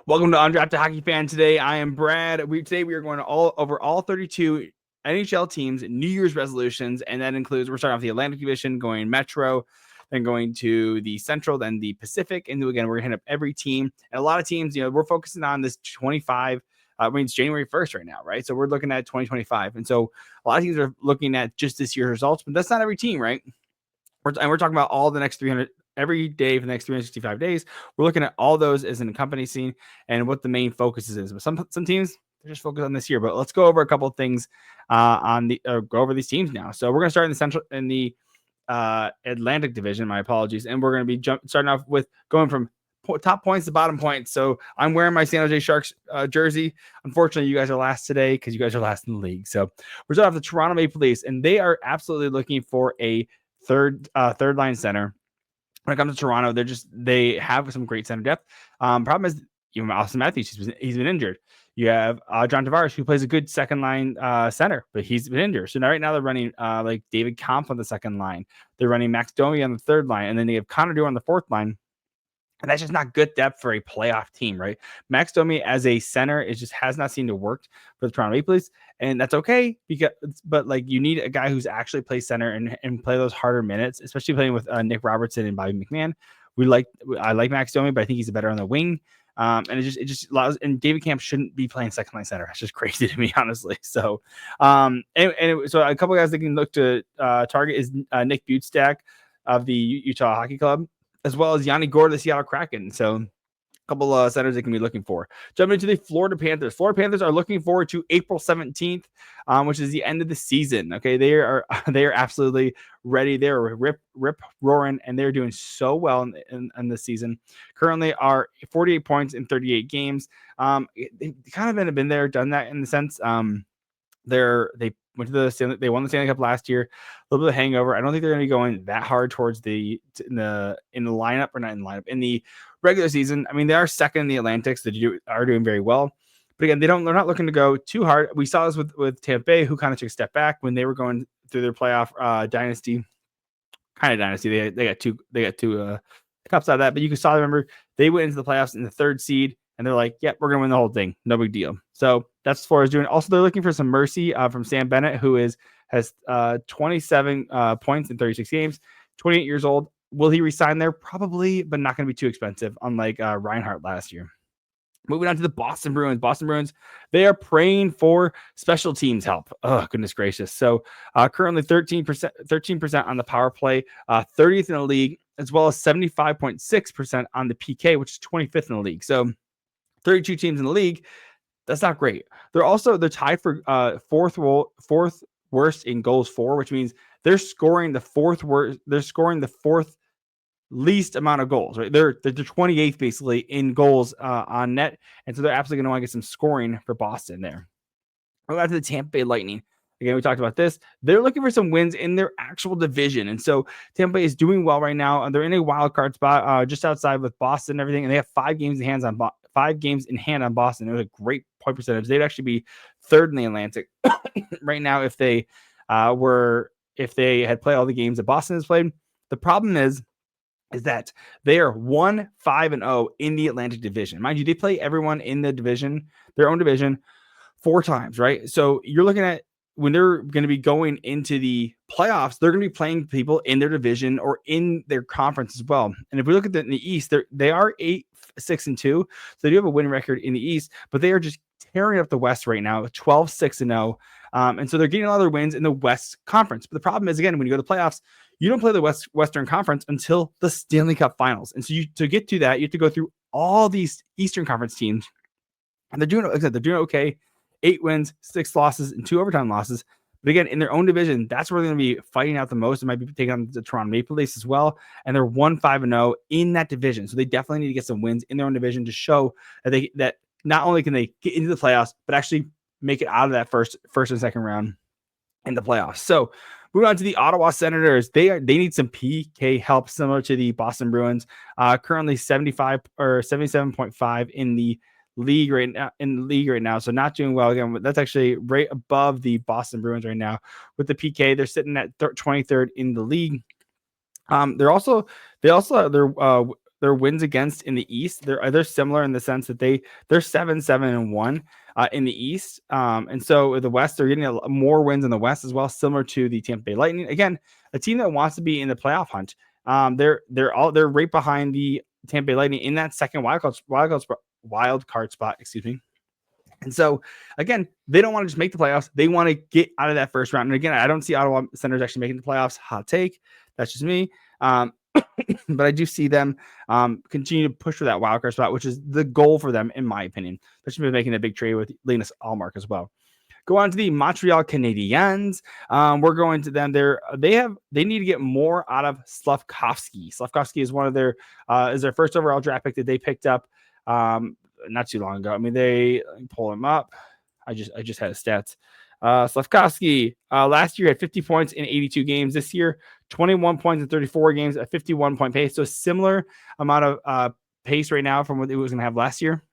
Welcome to Undrafted Hockey Fan. Today, I am Brad. Today we are going to over all 32 NHL teams, New Year's resolutions, and that includes we're starting off the Atlantic Division, going Metro, then going to the Central, then the Pacific, and again we're gonna hit up every team. And a lot of teams, we're focusing on this 25. It's January 1st right now, right? So we're looking at 2025, and so a lot of teams are looking at just this year's results, but that's not every team, right? We're talking about all the next 300 every day for the next 365 days. We're looking at all those as an encompassing and what the main focus is. But some teams they're just focused on this year. But let's go over a couple of things go over these teams now. So we're going to start in the Central in the Atlantic Division. My apologies, and we're going to be starting off with going from top points to bottom points. So I'm wearing my San Jose Sharks jersey. Unfortunately, you guys are last today because you guys are last in the league. So we're starting off the Toronto Maple Leafs, and they are absolutely looking for a third line center. When it comes to Toronto, they have some great center depth. Problem is, Austin Matthews, he's been injured. You have John Tavares, who plays a good second line center, but he's been injured. So right now they're running like David Kampf on the second line. They're running Max Domi on the third line, and then they have Connor Dewar on the fourth line. And that's just not good depth for a playoff team, right? Max Domi as a center, it just has not seemed to work for the Toronto Maple Leafs, and that's okay but like you need a guy who's actually play center and play those harder minutes, especially playing with Nick Robertson and Bobby McMahon. I like Max Domi, but I think he's better on the wing. And it just allows, and David Kampf shouldn't be playing second line center. It's just crazy to me, honestly. So, so a couple of guys that can look to target is Nick Butestack of the Utah Hockey Club, as well as Yanni Gourde of the Seattle Kraken. So a couple of centers they can be looking for. Jumping into the Florida Panthers. Florida Panthers are looking forward to April 17th, which is the end of the season. Okay, they are absolutely ready. They're rip roaring, and they're doing so well in this season. Currently are 48 points in 38 games. They kind of been there, done that in the sense. They went to they won the Stanley Cup last year. A little bit of hangover. I don't think they're going to be going that hard towards in the lineup, or not in the lineup, in the regular season. I mean, they are second in the Atlantics. They are doing very well, but again, they're not looking to go too hard. We saw this with Tampa Bay, who kind of took a step back when they were going through their playoff dynasty. They got two cups out of that, but you can still remember they went into the playoffs in the third seed. And they're like, yep, we're going to win the whole thing. No big deal. So that's as far as doing. Also, they're looking for some mercy from Sam Bennett, who has 27 points in 36 games, 28 years old. Will he resign there? Probably, but not going to be too expensive, unlike Reinhart last year. Moving on to the Boston Bruins. Boston Bruins, they are praying for special teams help. Oh, goodness gracious. So currently 13% on the power play, 30th in the league, as well as 75.6% on the PK, which is 25th in the league. So 32 teams in the league. That's not great. They're tied for fourth worst in goals for, which means they're scoring the fourth worst. They're scoring the fourth least amount of goals, right? They're 28th basically in goals on net. And so they're absolutely going to want to get some scoring for Boston there. We'll go back to the Tampa Bay Lightning. Again, we talked about this. They're looking for some wins in their actual division. And so Tampa Bay is doing well right now. They're in a wild card spot just outside with Boston and everything. And they have 5 games in hand on Boston. It was a great point percentage. They'd actually be third in the Atlantic right now if they had played all the games that Boston has played. The problem is that they are 1-5-0 in the Atlantic Division. Mind you, they play everyone in the division, their own division, 4 times, right? So you're looking at when they're going to be going into the playoffs, they're going to be playing people in their division or in their conference as well. And if we look at in the East, they are 8-6-2. So they do have a win record in the East, but they are just tearing up the West right now, 12-6-0. And so they're getting a lot of their wins in the West Conference. But the problem is, again, when you go to the playoffs, you don't play the Western Conference until the Stanley Cup Finals. And so to get to that, you have to go through all these Eastern Conference teams. And they're doing okay. 8 wins, 6 losses, and 2 overtime losses. But again, in their own division, that's where they're going to be fighting out the most. It might be taking on the Toronto Maple Leafs as well. And they're 1-5-0 in that division. So they definitely need to get some wins in their own division to show that not only can they get into the playoffs, but actually make it out of that first and second round in the playoffs. So moving on to the Ottawa Senators, they need some PK help, similar to the Boston Bruins. Currently 75 or 77.5 in the league right now, so not doing well. Again, that's actually right above the Boston Bruins right now with the PK. They're sitting at 23rd in the league. Their their wins against in the East, they're similar in the sense that they're 7-7-1 in the East. And so the West, they're getting more wins in the West as well, similar to the Tampa Bay Lightning. Again, a team that wants to be in the playoff hunt. They're right behind the Tampa Bay Lightning in that second wild card spot, excuse me. And so, again, they don't want to just make the playoffs. They want to get out of that first round. And again, I don't see Ottawa Senators actually making the playoffs. Hot take. That's just me. But I do see them continue to push for that wild card spot, which is the goal for them, in my opinion. Especially making a big trade with Linus Allmark as well. Go on to the Montreal Canadiens. We're going to them. They need to get more out of Slafkovsky. Slafkovsky is one of their first overall draft pick that they picked up not too long ago. I mean, they pull him up. I just had his stats. Slafkovsky last year had 50 points in 82 games. This year, 21 points in 34 games, a 51-point pace. So a similar amount of pace right now from what it was going to have last year.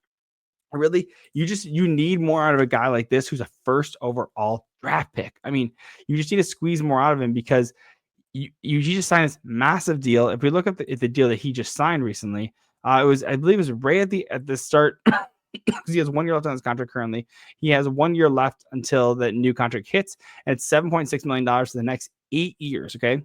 Really, you need more out of a guy like this who's a first overall draft pick. I mean, you just need to squeeze more out of him because you just signed this massive deal. If we look at the deal that he just signed recently, I believe it was right at the start. Because he has 1 year left on his contract currently. He has 1 year left until the new contract hits, and it's $7.6 million for the next 8 years. Okay,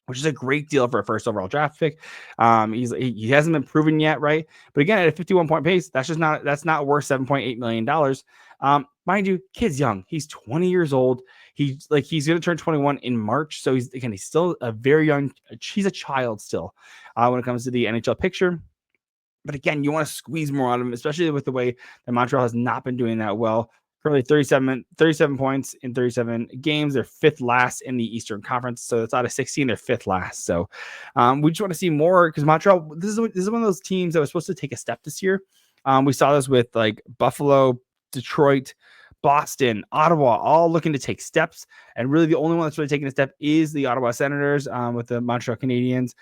which is a great deal for a first overall draft pick. He hasn't been proven yet, right? But again, at a 51-point pace, that's not worth $7.8 million. Mind you, kid's young. He's 20 years old. He's going to turn 21 in March. So he's still a very young. He's a child still when it comes to the NHL picture. But again, you want to squeeze more out of him, especially with the way that Montreal has not been doing that well. Currently 37 points in 37 games. They're fifth last in the Eastern Conference. So it's out of 16. They're fifth last. So we just want to see more because Montreal, this is one of those teams that was supposed to take a step this year. We saw this with like Buffalo, Detroit, Boston, Ottawa, all looking to take steps. And really the only one that's really taking a step is the Ottawa Senators with the Montreal Canadiens,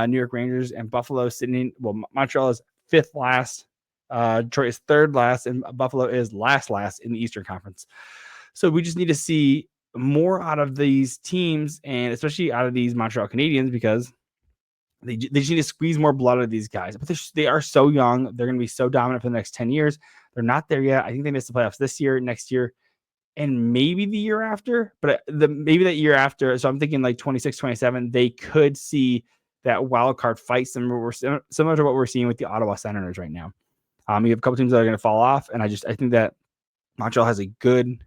New York Rangers, and Buffalo sitting. Well, Montreal is fifth last. Detroit is third last, and Buffalo is last in the Eastern Conference. So we just need to see more out of these teams, and especially out of these Montreal Canadiens, because they just need to squeeze more blood out of these guys. But they are so young. They're going to be so dominant for the next 10 years. They're not there yet. I think they missed the playoffs this year, next year, and maybe the year after. But maybe that year after, so I'm thinking like 26, 27, they could see that wild card fight similar to what we're seeing with the Ottawa Senators right now. You have a couple teams that are going to fall off, and I think that Montreal has a good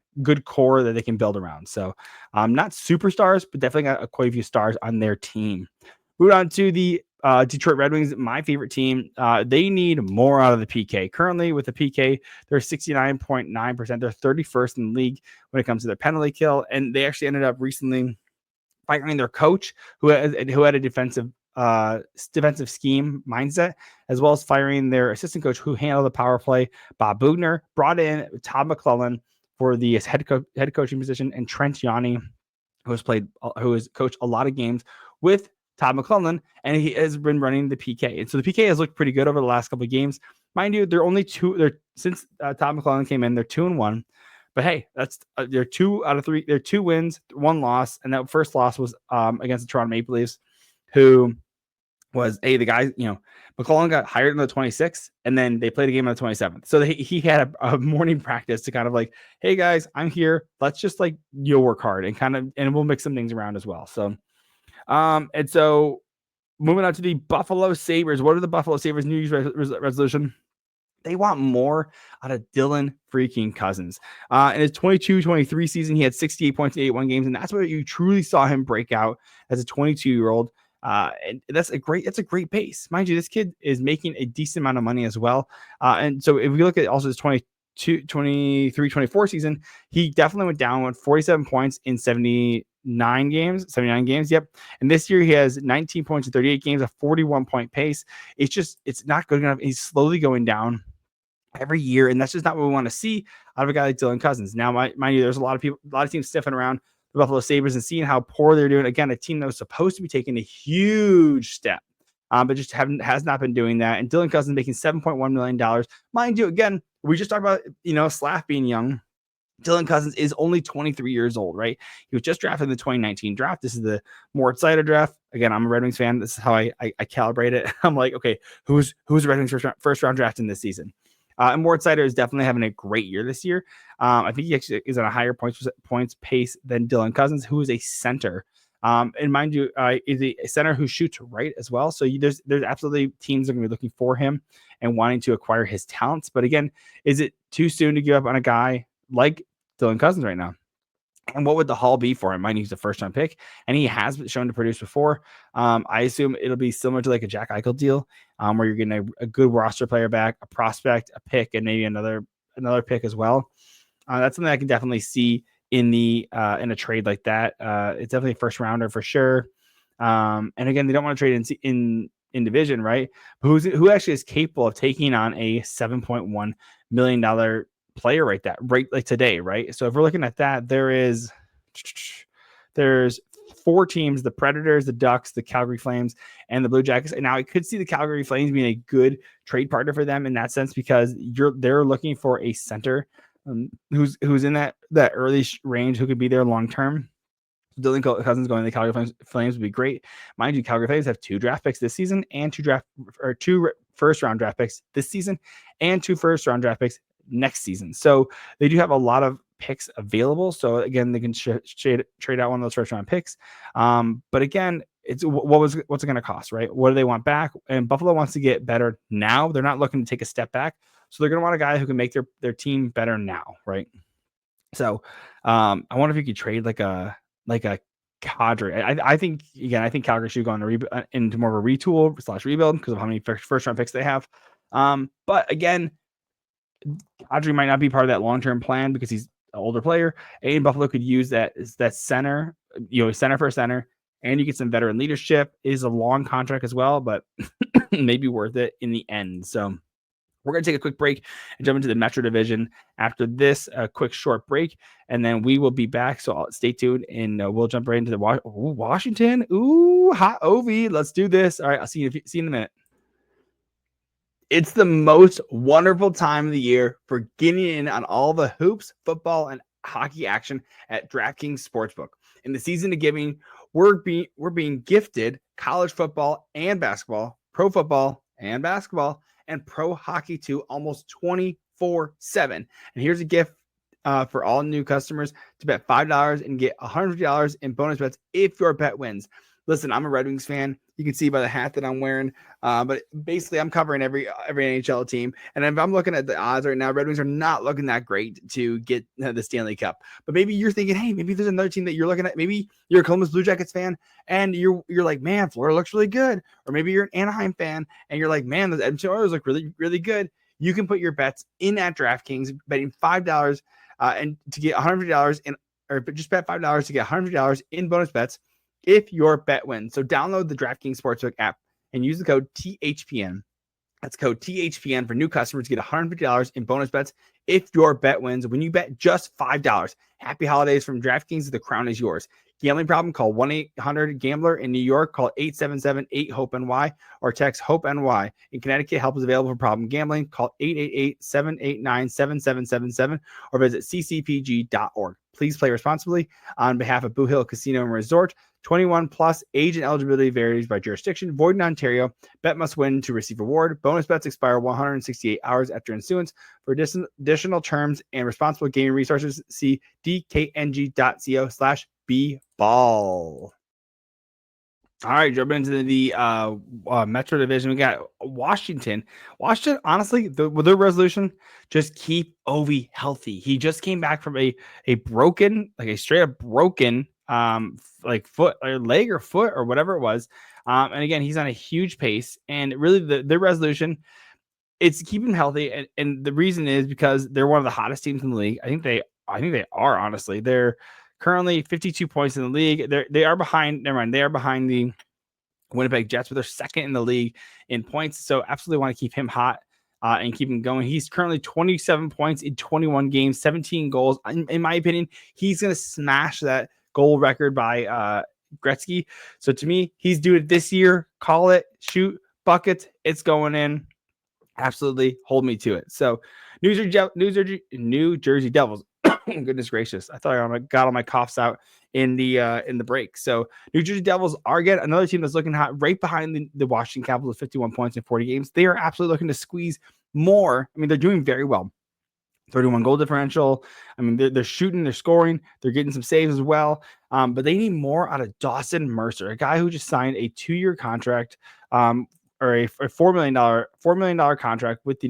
core that they can build around. So not superstars, but definitely got quite a few stars on their team. Moving on to the Detroit Red Wings, my favorite team. They need more out of the PK. Currently with the PK, they're 69.9%. They're 31st in the league when it comes to their penalty kill, and they actually ended up recently firing their coach who had a defensive scheme mindset, as well as firing their assistant coach who handled the power play. Bob Bugner brought in Todd McClellan for the head coaching position, and Trent Yanni, who has coached a lot of games with Todd McClellan, and he has been running the PK. And so the PK has looked pretty good over the last couple of games. Mind you, since Todd McClellan came in, they're 2-1. But hey, that's they're 2 out of 3. They're 2 wins, 1 loss, and that first loss was against the Toronto Maple Leafs, who was the guy, McClellan got hired on the 26th, and then they played a game on the 27th. So he had a morning practice to kind of like, hey guys, I'm here. Let's just you'll work hard and we'll mix some things around as well. So, and so moving on to the Buffalo Sabres. What are the Buffalo Sabres New Year's resolution? They want more out of Dylan freaking Couzens. In his 22-23 season, he had 68 points in 81 games, and that's where you truly saw him break out as a 22-year-old. And that's a great pace. Mind you, this kid is making a decent amount of money as well. And so if we look at also his 23-24 season, he definitely went down with 47 points in 79 games. Yep. And this year he has 19 points in 38 games, a 41-point pace. It's not good enough. He's slowly going down every year, and that's just not what we want to see out of a guy like Dylan Couzens. Now, mind you, there's a lot of teams sniffing around the Buffalo Sabres and seeing how poor they're doing. Again, a team that was supposed to be taking a huge step, but just has not been doing that. And Dylan Couzens making $7.1 million. Mind you, again, we just talked about Slav being young. Dylan Couzens is only 23 years old, right? He was just drafted in the 2019 draft. This is the Mort Seider draft. Again, I'm a Red Wings fan. This is how I calibrate it. I'm like, okay, who's Red Wings first round draft in this season? And Mort Seider is definitely having a great year this year. I think he actually is on a higher points pace than Dylan Couzens, who is a center. And mind you, is a center who shoots right as well. So there's absolutely teams that are going to be looking for him and wanting to acquire his talents. But again, is it too soon to give up on a guy like Dylan Couzens right now? And what would the haul be for him? Mind you, he's a first-round pick, and he has been shown to produce before. I assume it'll be similar to like a Jack Eichel deal, where you're getting a good roster player back, a prospect, a pick, and maybe another pick as well. That's something I can definitely see in a trade like that. It's definitely a first rounder for sure. And again, they don't want to trade in division, right? Who actually is capable of taking on a $7.1 million player right like today, right? So if we're looking at that, there's 4 teams: the Predators, the Ducks, the Calgary Flames, and the Blue Jackets. And now I could see the Calgary Flames being a good trade partner for them in that sense, because they're looking for a center who's in that early range, who could be there long term. Dylan Couzens going to the Calgary Flames would be great. Mind you, Calgary Flames have 2 draft picks this season and 2 first round draft picks this season and 2 first round draft picks next season. So they do have a lot of picks available. So again, they can trade out one of those first round picks. But again, it's what's it going to cost, right? What do they want back? And Buffalo wants to get better now. They're not looking to take a step back. So they're going to want a guy who can make their team better now, right? So I wonder if you could trade like a Kadri. I think Calgary should go into more of a retool / rebuild because of how many first round picks they have. But again, Kadri might not be part of that long-term plan because he's an older player, and Buffalo could use that center, center for center, and you get some veteran leadership. It is a long contract as well, but maybe worth it in the end. So we're going to take a quick break and jump into the Metro Division after this quick short break, and then we will be back. So stay tuned, and we'll jump right into the Washington. Ooh, hot Ovi. Let's do this. All right, I'll see you in a minute. It's the most wonderful time of the year for getting in on all the hoops, football, and hockey action at DraftKings Sportsbook. In the season of giving, we're being gifted college football and basketball, pro football and basketball, and pro hockey too, almost 24/7. And here's a gift for all new customers to bet $5 and get $100 in bonus bets if your bet wins. Listen, I'm a Red Wings fan. You can see by the hat that I'm wearing. But basically, I'm covering every NHL team. And if I'm looking at the odds right now, Red Wings are not looking that great to get the Stanley Cup. But maybe you're thinking, hey, maybe there's another team that you're looking at. Maybe you're a Columbus Blue Jackets fan, and you're like, man, Florida looks really good. Or maybe you're an Anaheim fan, and you're like, man, those Edmonton Oilers look really, really good. You can put your bets in at DraftKings, betting $5 and to get $100 or just bet $5 to get $100 in bonus bets if your bet wins. So download the DraftKings Sportsbook app and use the code THPN. That's code THPN for new customers to get $150 in bonus bets if your bet wins when you bet just $5. Happy holidays from DraftKings. The crown is yours. Gambling problem? Call 1-800-GAMBLER. In New York, call 877-8-HOPE-NY or text HOPE-NY. In Connecticut, help is available for problem gambling. Call 888-789-7777 or visit ccpg.org. Please play responsibly. On behalf of Boo Hill Casino and Resort, 21 plus, age and eligibility varies by jurisdiction. Void in Ontario. Bet must win to receive reward. Bonus bets expire 168 hours after issuance. For additional terms and responsible gaming resources, see dkng.co/bball. All right, jumping into the Metro Division, we got Washington. Washington, honestly, with their resolution, just keep Ovi healthy. He just came back from a broken, like a straight up broken like foot or leg or foot or whatever it was. And again, he's on a huge pace, and really their resolution, it's keep him healthy. And the reason is because they're one of the hottest teams in the league. I think they are, honestly. They're currently 52 points in the league. They are behind the Winnipeg Jets, but they're second in the league in points. So absolutely want to keep him hot and keep him going. He's currently 27 points in 21 games, 17 goals. In my opinion, he's going to smash that goal record by Gretzky. So to me, he's doing it this year. Call it, shoot, buckets. It's going in. Absolutely hold me to it. So New Jersey Devils. Goodness gracious. I thought I got all my coughs out in the break. So New Jersey Devils are again another team that's looking hot right behind the Washington Capitals with 51 points in 40 games. They are absolutely looking to squeeze more. I mean, they're doing very well. 31 goal differential. I mean, they're shooting, they're scoring, they're getting some saves as well. But they need more out of Dawson Mercer, a guy who just signed a 2-year contract, or a $4 million contract with the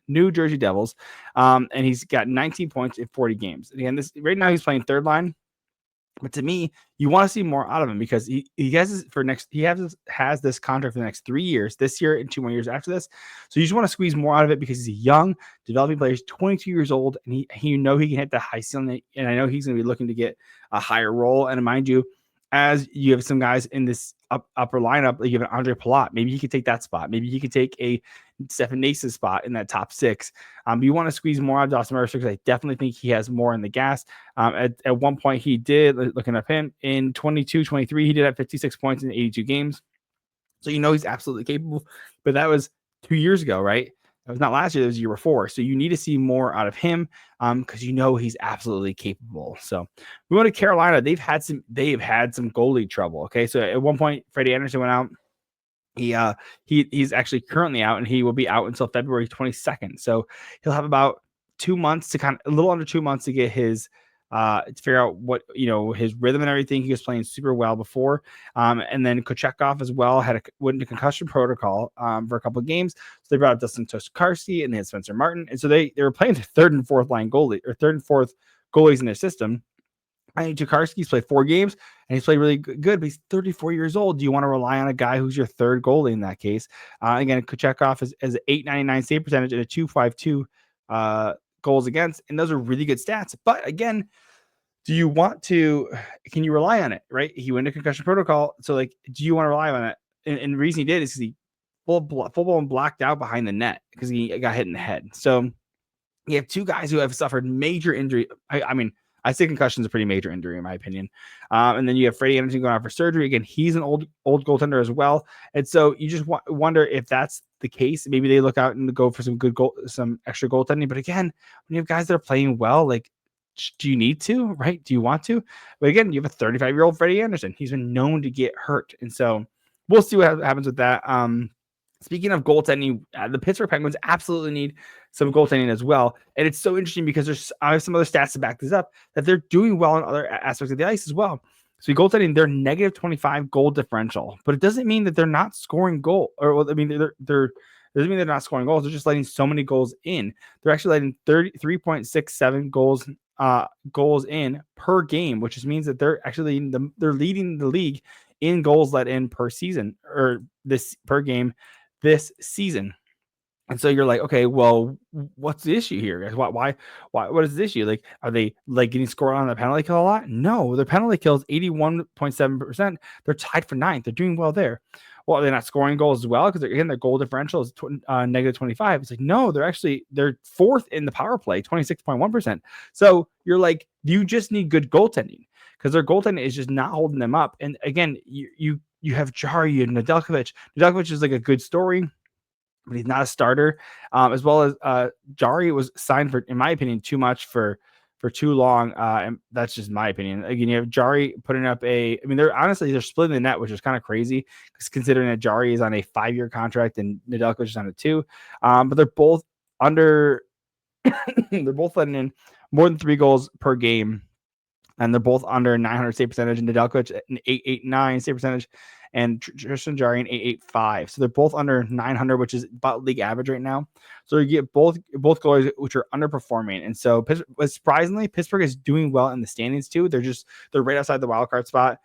New Jersey Devils. And he's got 19 points in 40 games. Again, right now he's playing third line. But to me, you want to see more out of him because he has this contract for the next 3 years, this year and 2 more years after this. So you just want to squeeze more out of it because he's a young developing player. He's 22 years old, and he he can hit the high ceiling. And I know he's going to be looking to get a higher role. And mind you, as you have some guys in this upper lineup, like you have an Andre Palat, maybe he could take that spot. Maybe he could take a Stefan Nace's spot in that top 6. You want to squeeze more out of Dawson Mercer because I definitely think he has more in the gas. At one point, he did, looking at him, in 22-23, he did have 56 points in 82 games. So he's absolutely capable. But that was 2 years ago, right? That was not last year, that was the year before. So you need to see more out of him because he's absolutely capable. So we went to Carolina. They've had some goalie trouble. Okay. So at one point, Freddie Anderson went out. He's actually currently out, and he will be out until February 22nd. So he'll have about 2 months to a little under 2 months to get his to figure out what his rhythm and everything. He was playing super well before, and then Kochetkov as well went into concussion protocol for a couple of games. So they brought up Dustin Tokarski and they had Spencer Martin, and so they were playing the third and fourth goalies in their system. I think Tokarski's played 4 games and he's played really good, but he's 34 years old. Do you want to rely on a guy who's your third goalie in that case? Again, Kochetkov has an .899 save percentage and a .252 goals against, and those are really good stats. But again, can you rely on it, right? He went to concussion protocol. So do you want to rely on it? And the reason he did is because he full-blown blacked out behind the net because he got hit in the head. So you have 2 guys who have suffered major injury. I say concussion is a pretty major injury in my opinion. And then you have Freddie Anderson going out for surgery. Again, he's an old goaltender as well. And so you just wonder if that's the case. Maybe they look out and go for some extra goaltending. But again, when you have guys that are playing well, do you need to, right? Do you want to? But again, you have a 35-year-old Freddie Anderson. He's been known to get hurt. And so we'll see what happens with that. Speaking of goaltending, the Pittsburgh Penguins absolutely need some goaltending as well. And it's so interesting because I have some other stats to back this up, that they're doing well in other aspects of the ice as well. So goaltending, they're negative 25 goal differential, but it doesn't mean that they're not scoring goal. Doesn't mean they're not scoring goals. They're just letting so many goals in. They're actually letting 33.67 goals in per game, which just means that they're actually they're leading the league in goals let in per season, or this per game this season. And so you're like, okay, well, what's the issue here, guys? Why? What is the issue? Are they getting scored on the penalty kill a lot? No, their penalty kill is 81.7%. They're tied for 9th. They're doing well there. Well, are they not scoring goals as well? Because again, their goal differential is negative 25. It's no, they're 4th in the power play, 26.1%. So you're like, you just need good goaltending because their goaltending is just not holding them up. And again, you have Jarry and Nedeljkovic. Nedeljkovic is a good story, but he's not a starter. As well as Jarry was signed for, in my opinion, too much for too long. And that's just my opinion. Again, you have Jarry putting up they're splitting the net, which is kind of crazy considering that Jarry is on a 5-year contract and Nedeljkovic is on a 2. But they're both they're both letting in more than 3 goals per game. And they're both under 900 save percentage, and Nedeljkovic an 889 save percentage, and Tristan Jarry an 885. So they're both under 900, which is about league average right now. So you get both goalies which are underperforming. And so surprisingly, Pittsburgh is doing well in the standings too. They're right outside the wild card spot,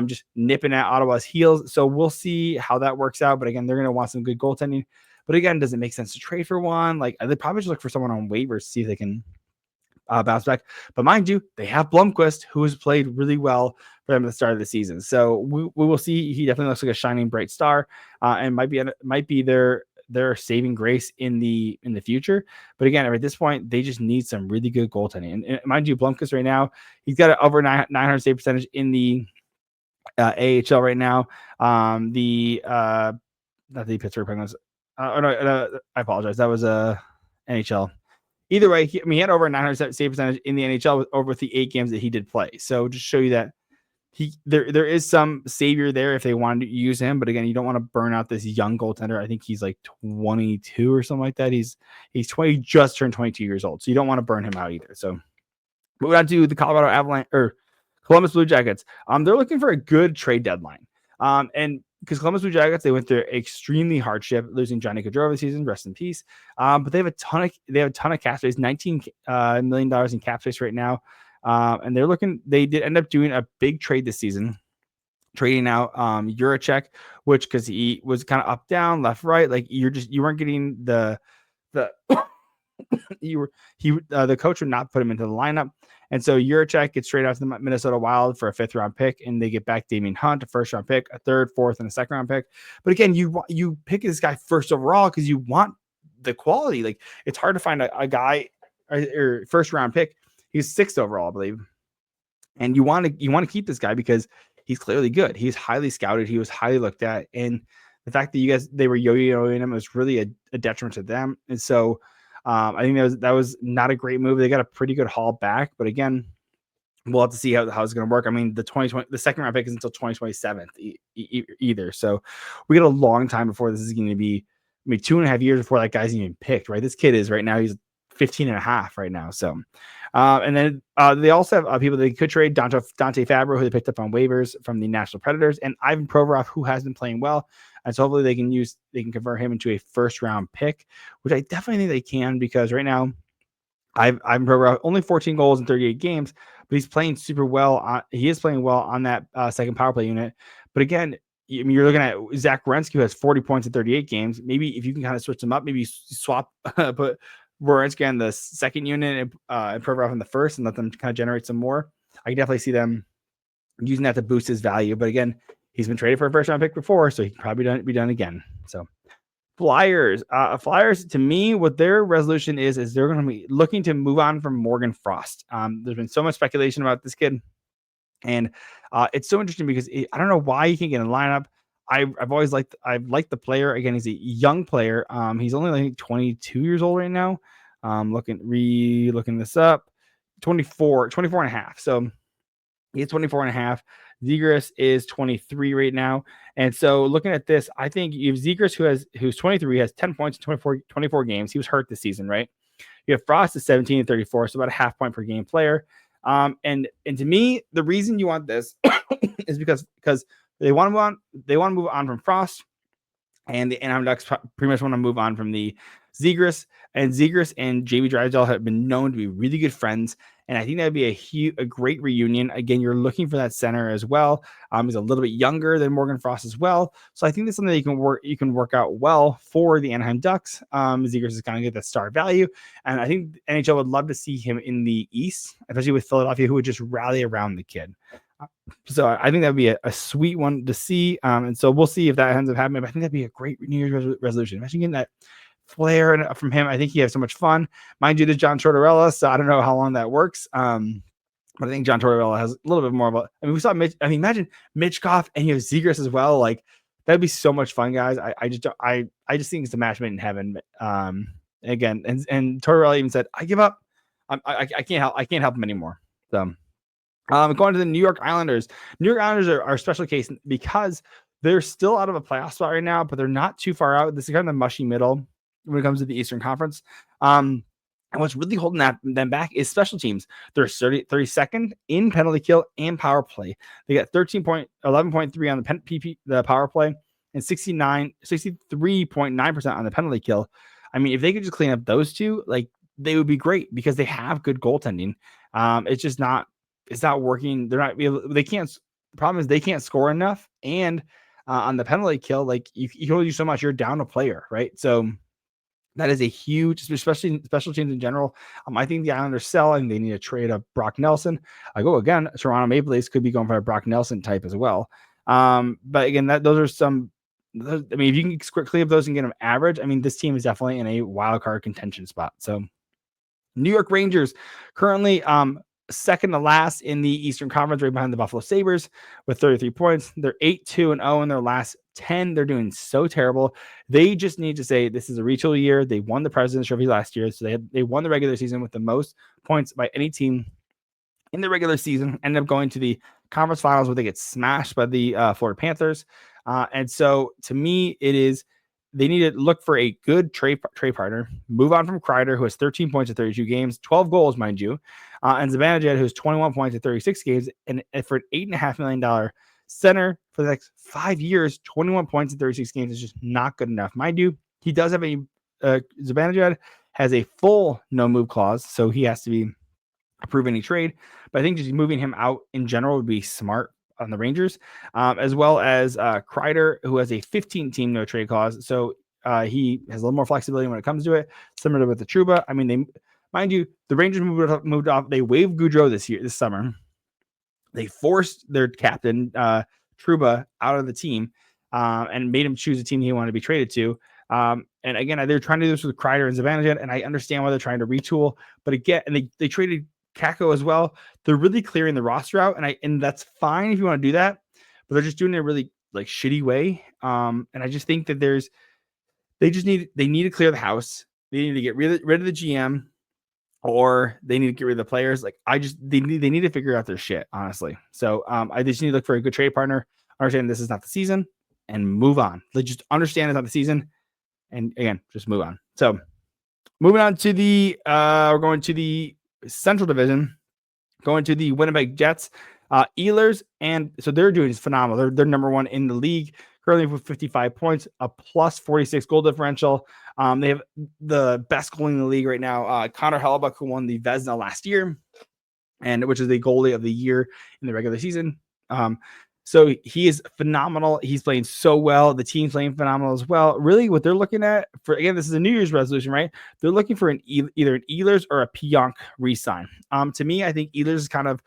just nipping at Ottawa's heels. So we'll see how that works out. But again, they're going to want some good goaltending. But again, does it make sense to trade for one? They probably just look for someone on waivers to see if they can bounce back. But mind you, they have Blomqvist, who has played really well for them at the start of the season. So we will see. He definitely looks like a shining bright star, and might be their saving grace in the future. But again, at this point, they just need some really good goaltending. And mind you, Blomqvist right now, he's got an over 900 save percentage in the AHL right now. Not the Pittsburgh Penguins. I apologize. That was NHL. either way, he had over 900 save percentage in the NHL with the 8 games that he did play. So just show you that there is some savior there if they wanted to use him. But again, you don't want to burn out this young goaltender. I think he's like 22 or something like that. He's 20, just turned 22 years old. So you don't want to burn him out either. So moving on to the Colorado Avalanche or Columbus Blue Jackets. They're looking for a good trade deadline. And because Columbus Blue Jackets, they went through extremely hardship, losing Johnny Gaudreau this season, rest in peace. But they have a ton of cap space, $19 million in cap space right now. And they did end up doing a big trade this season, trading out Juracek, which because he was kind of up, down, left, right. Like you weren't getting the the coach would not put him into the lineup. And so Juracek gets traded out to the Minnesota Wild for a 5th round pick, and they get back Damian Hunt, a 1st round pick, a 3rd, 4th, and a 2nd round pick. But again, you pick this guy 1st overall because you want the quality. Like it's hard to find a guy or 1st round pick. He's 6th overall, I believe. And you want to keep this guy because he's clearly good. He's highly scouted. He was highly looked at. And the fact that they were yo-yoing him was really a detriment to them. And so I think that was not a great move. They got a pretty good haul back, but again, we'll have to see how it's going to work. I mean, the 2nd round pick is until 2027 either. So we got a long time before this is going to be, 2.5 years before that guy's even picked, right? This kid is right now, he's 15 and a half right now. So, and then they also have people they could trade, Dante Fabro, who they picked up on waivers from the Nashville Predators, and Ivan Provorov, who has been playing well. And so hopefully they can convert him into a 1st round pick, which I definitely think they can, because right now Ivan Provorov only 14 goals in 38 games, but he's playing super well. He is playing well on that 2nd power play unit. But again, you're looking at Zach Werenski, who has 40 points in 38 games. Maybe if you can kind of switch them up, maybe swap, put Werenski on the 2nd unit and Provorov on the 1st, and let them kind of generate some more. I can definitely see them using that to boost his value. But again, he's been traded for a 1st round pick before, so he can probably be done again. So Flyers, to me, what their resolution is they're going to be looking to move on from Morgan Frost. There's been so much speculation about this kid, and it's so interesting because I don't know why he can't get in the lineup. I've liked the player. Again, he's a young player. He's only like 22 years old right now. Looking this up, 24 and a half. So he's 24 and a half. Zegras is 23 right now. And so looking at this, I think you have Zegras, who's 23, has 10 points in 24 games. He was hurt this season, right? You have Frost is 17 and 34, so about a half point per game player. And to me, the reason you want this is because they want to move on from Frost, and the Anaheim Ducks pretty much want to move on from the Zegras. And Zegras and Jamie Drysdale have been known to be really good friends, and I think that would be a great reunion. Again, you're looking for that center as well. He's a little bit younger than Morgan Frost as well, so I think that's something that you can work out well for the Anaheim Ducks. Zegras is going to get that star value, and I think NHL would love to see him in the East, especially with Philadelphia, who would just rally around the kid. So I think that'd be a sweet one to see. And so we'll see if that ends up happening. But I think that'd be a great New Year's resolution. Imagine getting that flair from him. I think he has so much fun. Mind you, this John Tortorella, so I don't know how long that works. But I think John Tortorella has a little bit more of we saw Mitch. I mean, imagine Mitchkov and you have Zegras as well. Like that'd be so much fun, guys. I just think it's a match made in heaven. Again, and Tortorella even said, "I give up. I can't help him anymore." So. Going to the New York Islanders. New York Islanders are a special case because they're still out of a playoff spot right now, but they're not too far out. This is kind of the mushy middle when it comes to the Eastern Conference. And what's really holding them back is special teams. They're 32nd in penalty kill and power play. They got 11.3 on the power play and 63.9% on the penalty kill. I mean, if they could just clean up those two, like they would be great because they have good goaltending. It's not working. They can't. The problem is they can't score enough. And on the penalty kill, like you can only do so much. You're down a player, right? So that is a huge, especially special teams in general. I think the Islanders sell and they need to trade a Brock Nelson. Toronto Maple Leafs could be going for a Brock Nelson type as well. But again, those are some. I mean, if you can quickly of those and get them average, I mean, this team is definitely in a wild card contention spot. So New York Rangers currently second to last in the Eastern Conference, right behind the Buffalo Sabres with 33 points. They're 8-2-0 in their last 10. They're doing so terrible. They just need to say this is a retool year. They won the President's Trophy last year, so they won the regular season with the most points by any team in the regular season. Ended up going to the conference finals where they get smashed by the Florida Panthers. And so to me, it is they need to look for a good trade partner, move on from Kreider, who has 13 points in 32 games, 12 goals, mind you, and Zibanejad, who has 21 points in 36 games, and for an $8.5 million center for the next 5 years, 21 points in 36 games is just not good enough. Mind you, he does have a Zibanejad has a full no move clause, so he has to be approve any trade. But I think just moving him out in general would be smart on the Rangers, as well as Kreider, who has a 15-team no trade clause. So he has a little more flexibility when it comes to it, similar to with the Trouba. I mean, mind you, the Rangers moved off. They waived Gaudreau this summer. They forced their captain, Trouba, out of the team and made him choose a team he wanted to be traded to. And again, they're trying to do this with Kreider and Zibanejad, and I understand why they're trying to retool. But again, and they traded Kako as well. They're really clearing the roster out, and that's fine if you want to do that, but they're just doing it in a really like shitty way. And I just think that they need to clear the house. They need to get rid of the GM, or they need to get rid of the players. Like they need to figure out their shit, honestly. So I just need to look for a good trade partner, understand this is not the season, and move on. They just understand it's not the season, and again, just move on. So moving on to we're going to the Central Division, going to the Winnipeg Jets, Ehlers, and so they're doing phenomenal. They're number one in the league currently with 55 points, a plus 46 goal differential. They have the best goalie in the league right now, Connor Hellebuyck, who won the Vezina last year, and which is the goalie of the year in the regular season. So he is phenomenal. He's playing so well. The team's playing phenomenal as well. Really, what they're looking at for, again, this is a New Year's resolution, right? They're looking for either an Ehlers or a Pionk re-sign. To me, I think Ehlers is kind of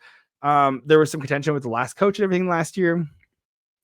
there was some contention with the last coach and everything last year.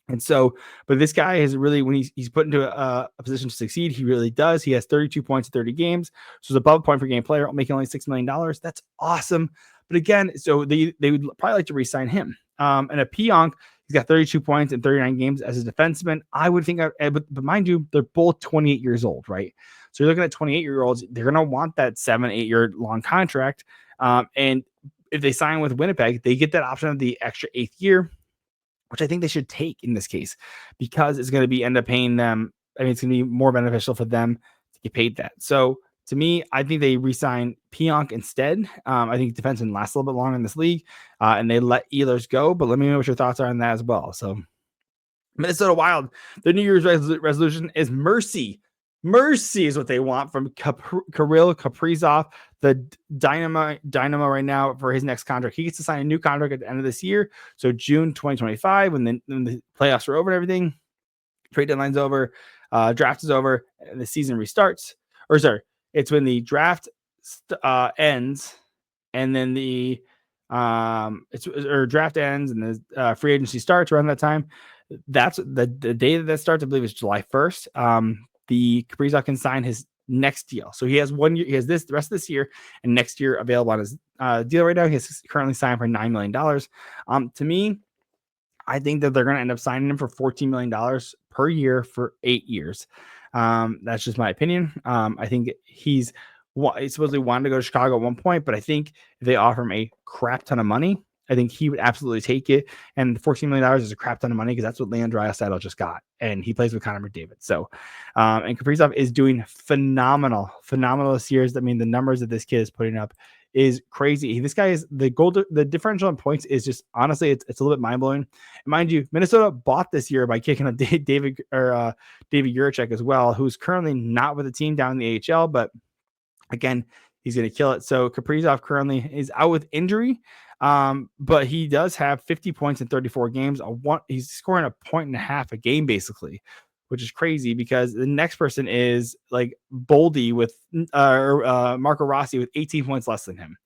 And so, but this guy is really, when he's put into a position to succeed, he really does. He has 32 points in 30 games. So it's above point per game player, making only $6 million. That's awesome. But again, so they would probably like to re-sign him. And a Pionk, he's got 32 points in 39 games as a defenseman. I would think, but mind you, they're both 28 years old, right? So you're looking at 28-year-olds. They're going to want that 7-8 year long contract. And if they sign with Winnipeg, they get that option of the extra 8th year, which I think they should take in this case, because it's going to end up paying them. I mean, it's going to be more beneficial for them to get paid that. So to me, I think they re-sign Pionk instead. I think defensemen last a little bit longer in this league, and they let Ehlers go. But let me know what your thoughts are on that as well. So Minnesota Wild, their New Year's resolution is mercy. Mercy is what they want from Kirill Kaprizov, the dynamo right now for his next contract. He gets to sign a new contract at the end of this year. So June 2025, when the playoffs are over and everything, trade deadline's over, draft is over, and the season restarts. Or sorry, it's when the draft ends, and then the draft ends and the free agency starts around that time. That's the day that starts, I believe, is July 1st. The Kaprizov can sign his next deal. So he has 1 year, he has the rest of this year and next year available on his deal right now. He's currently signed for $9 million. To me, I think that they're going to end up signing him for $14 million per year for 8 years. That's just my opinion. I think he supposedly wanted to go to Chicago at one point, but I think if they offer him a crap ton of money, I think he would absolutely take it. And $14 million is a crap ton of money because that's what Leon Draisaitl just got. And he plays with Connor McDavid. So, and Kaprizov is doing phenomenal this year. I mean, the numbers that this kid is putting up is crazy. This guy is the differential in points is just, honestly, it's a little bit mind blowing. Mind you, Minnesota bought this year by kicking up David Jiricek as well, who's currently not with the team down in the AHL, but again, he's going to kill it. So Kaprizov currently is out with injury. But he does have 50 points in 34 games. He's scoring 1.5 points a game, basically, which is crazy because the next person is like Boldy with Marco Rossi with 18 points less than him.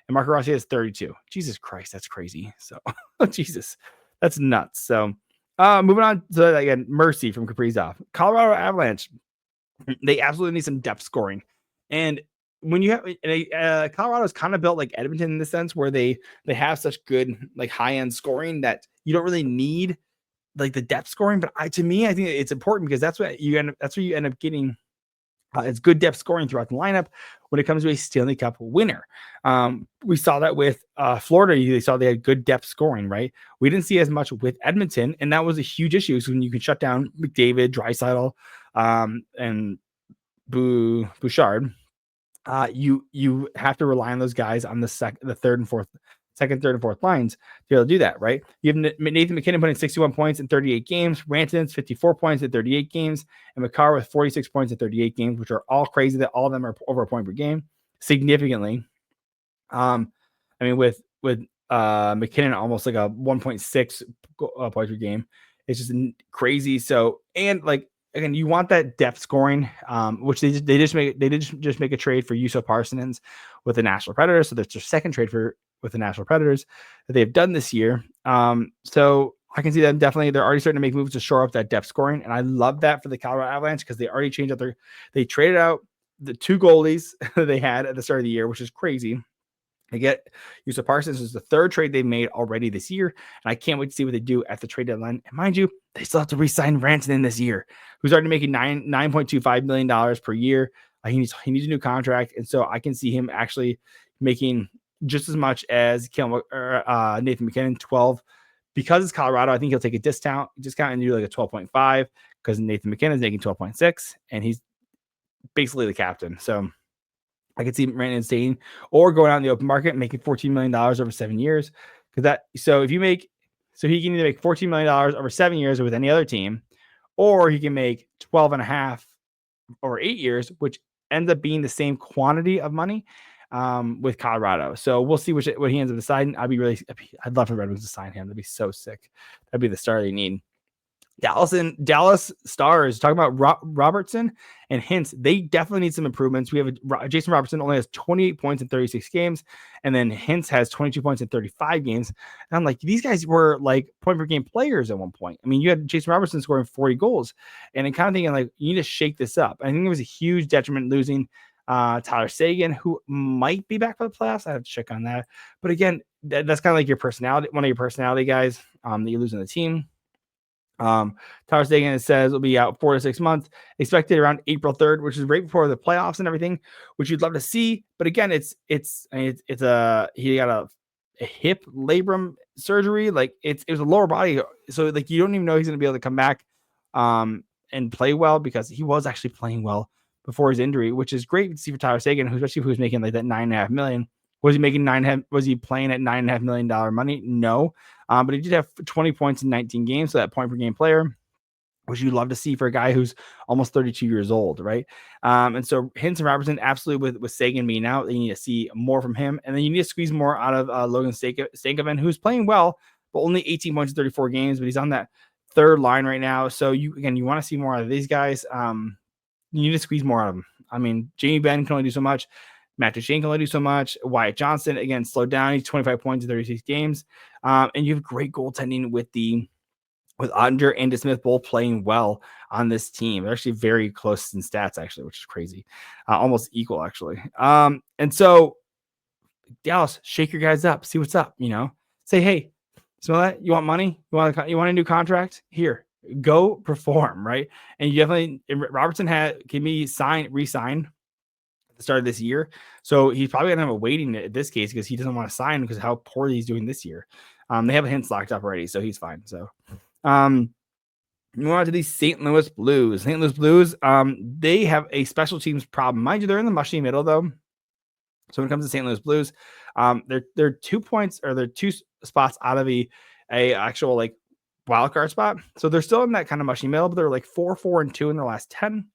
And Marco Rossi has 32. Jesus Christ, that's crazy. So, Jesus, that's nuts. So, moving on to, again, mercy from Kaprizov. Colorado Avalanche, they absolutely need some depth scoring. And when you have Colorado's kind of built like Edmonton in the sense where they have such good like high end scoring that you don't really need like the depth scoring, but to me, I think it's important because that's where you end up getting. It's good depth scoring throughout the lineup when it comes to a Stanley Cup winner. We saw that with Florida. They had good depth scoring, right? We didn't see as much with Edmonton, and that was a huge issue. So when you can shut down McDavid, Draisaitl, and Bouchard, you have to rely on those guys on the second, third, and fourth lines to be able to do that, right? You have Nathan MacKinnon putting 61 points in 38 games, Rantanen's 54 points in 38 games, and Makar with 46 points in 38 games, which are all crazy that all of them are over a point per game, significantly. I mean, with MacKinnon almost like a 1.6 points per game, it's just crazy. So, and like, again, you want that depth scoring, which they did just make a trade for Juuso Parsons with the Nashville Predators. So that's their second trade with the Nashville Predators that they've done this year. So I can see them definitely. They're already starting to make moves to shore up that depth scoring, and I love that for the Colorado Avalanche because they already changed out they traded out the 2 goalies they had at the start of the year, which is crazy. They get Juuso Parsons. This is the 3rd trade they made already this year, and I can't wait to see what they do at the trade deadline. And mind you, they still have to re-sign Rantanen this year, who's already making $9.25 million per year. He needs a new contract, and so I can see him actually making just as much as Nathan MacKinnon, 12. Because it's Colorado, I think he'll take a discount and do like a 12.5 because Nathan MacKinnon is making 12.6, and he's basically the captain. So I could see Rantanen staying or going out in the open market and making $14 million over 7 years. He can either make $14 million over 7 years with any other team, or he can make 12.5 over 8 years, which ends up being the same quantity of money with Colorado. So we'll see what he ends up deciding. I'd love for Red Wings to sign him. That'd be so sick. That'd be the star they need. Dallas Stars, talking about Robertson and Hintz. They definitely need some improvements. We have Jason Robertson only has 28 points in 36 games, and then Hintz has 22 points in 35 games. And I'm like, these guys were like point per game players at one point. I mean, you had Jason Robertson scoring 40 goals, and I'm kind of thinking like, you need to shake this up. I think it was a huge detriment losing Tyler Seguin, who might be back for the playoffs. I have to check on that. But again, that's kind of like your personality, one of your personality guys that you lose on the team. Tyler Seguin says will be out 4 to 6 months, expected around April 3rd, which is right before the playoffs and everything, which you'd love to see. But again, he got a hip labrum surgery. Like it was a lower body. So like, you don't even know he's going to be able to come back, and play well, because he was actually playing well before his injury, which is great to see for Tyler Seguin, especially who's making like that $9.5 million. Was he playing at $9.5 million money? No. But he did have 20 points in 19 games, so that point per game player, which you'd love to see for a guy who's almost 32 years old, right? And so Hintz and Robertson, absolutely with Seguin being out, they need to see more from him. And then you need to squeeze more out of Logan Stankoven, who's playing well, but only 18 points in 34 games, but he's on that 3rd line right now. So you want to see more out of these guys. You need to squeeze more out of them. I mean, Jamie Benn can only do so much. Matt Duchene can only do so much. Wyatt Johnston, again, slowed down. He's 25 points in 36 games. And you have great goaltending with Ottinger and DeSmith both playing well on this team. They're actually very close in stats, actually, which is crazy. Almost equal, actually. And so, Dallas, shake your guys up. See what's up, Say, hey, smell that? You want money? You want a new contract? Here, go perform, right? And you definitely, Robertson can be re-signed start of this year, so he's probably gonna have a waiting in this case because he doesn't want to sign because of how poorly he's doing this year. They have a Hintz locked up already, so he's fine. So move on to the St. Louis Blues. St. Louis Blues, they have a special teams problem. Mind you, they're in the mushy middle though. So when it comes to St. Louis Blues, they're 2 points, or they're 2 spots out of a actual like wild card spot. So they're still in that kind of mushy middle, but they're like 4-4-2 in their last 10.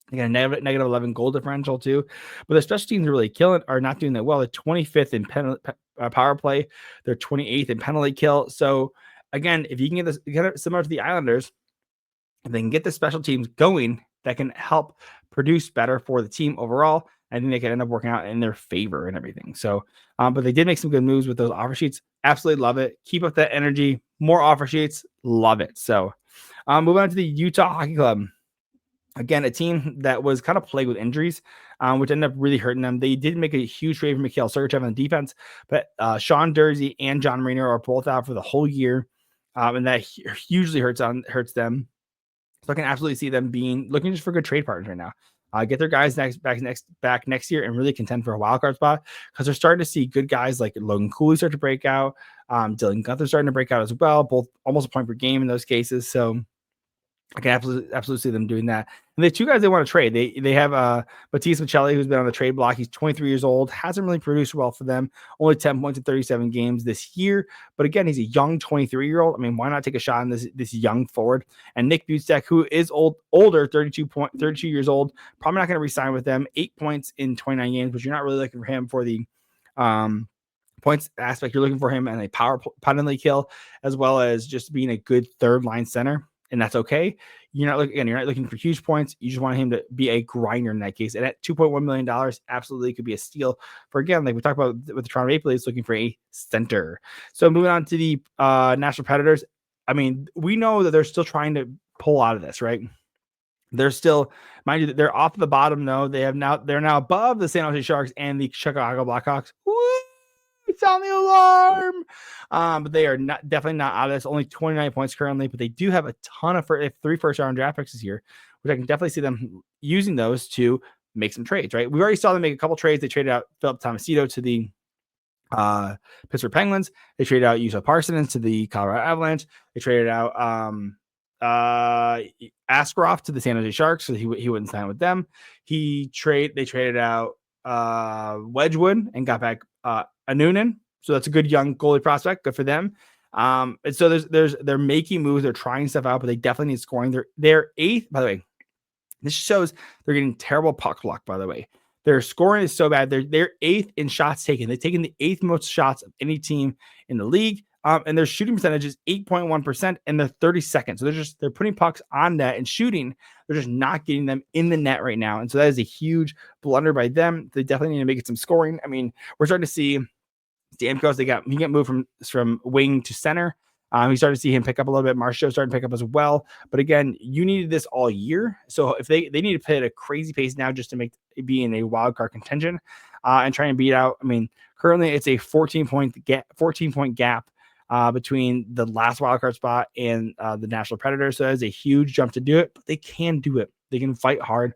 They got a negative 11 goal differential too, but the special teams are not doing that well. They're 25th in power play. They're 28th in penalty kill. So again, if you can get it similar to the Islanders, if they can get the special teams going, that can help produce better for the team overall. I think they can end up working out in their favor and everything. So, but they did make some good moves with those offer sheets. Absolutely love it. Keep up that energy. More offer sheets. Love it. So, moving on to the Utah Hockey Club. Again, a team that was kind of plagued with injuries, which ended up really hurting them. They did make a huge trade for Mikhail Sergachev on defense, but Sean Durzi and John Marino are both out for the whole year. and that hugely hurts them. So I can absolutely see them looking just for good trade partners right now. Get their guys back next year and really contend for a wild card spot, because they're starting to see good guys like Logan Cooley start to break out. Dylan Guenther's starting to break out as well, both almost a point per game in those cases. So I can absolutely see them doing that. And the two guys they want to trade, they have Matisse Michelli, who's been on the trade block. He's 23 years old, hasn't really produced well for them. Only 10 points in 37 games this year. But again, he's a young 23-year-old. I mean, why not take a shot on this young forward? And Nick Butzek, who is older, 32 years old, probably not going to re-sign with them. 8 points in 29 games, but you're not really looking for him for the points aspect. You're looking for him and a power penalty kill, as well as just being a good third line center. And that's okay. You're not looking for huge points. You just want him to be a grinder in that case. And at $2.1 million, absolutely could be a steal for, again, like we talked about with the Toronto Maple Leafs, looking for a center. So moving on to the Nashville Predators. I mean, we know that they're still trying to pull out of this, right? They're still, mind you, they're off the bottom though. They're now above the San Jose Sharks and the Chicago Blackhawks. Woo! Sound the alarm. But they are definitely not out of this. Only 29 points currently, but they do have a ton of 3 first-round draft picks this year, which I can definitely see them using those to make some trades, right? We already saw them make a couple trades. They traded out Philip Tomasino to the Pittsburgh Penguins. They traded out Juuso Parsons to the Colorado Avalanche. They traded out Askarov to the San Jose Sharks, so he wouldn't sign with them. They traded out Wedgwood and got back Anunen, so that's a good young goalie prospect. Good for them. And so they're making moves, they're trying stuff out, but they definitely need scoring. They're 8th, by the way. This shows they're getting terrible puck luck, by the way. Their scoring is so bad. They're 8th in shots taken. They've taken the 8th most shots of any team in the league. And their shooting percentage is 8.1%, and they're 32nd. So they're putting pucks on net and shooting. They're just not getting them in the net right now. And so that is a huge blunder by them. They definitely need to make it some scoring. I mean, we're starting to see Stamkos, he got moved from wing to center. We started to see him pick up a little bit. Marchessault started to pick up as well. But again, you needed this all year. So if they need to play at a crazy pace now just to be in a wild card contention and try and beat out. I mean, currently it's a 14-point gap between the last wild card spot and the Nashville Predators. So that is a huge jump to do it, but they can do it. They can fight hard.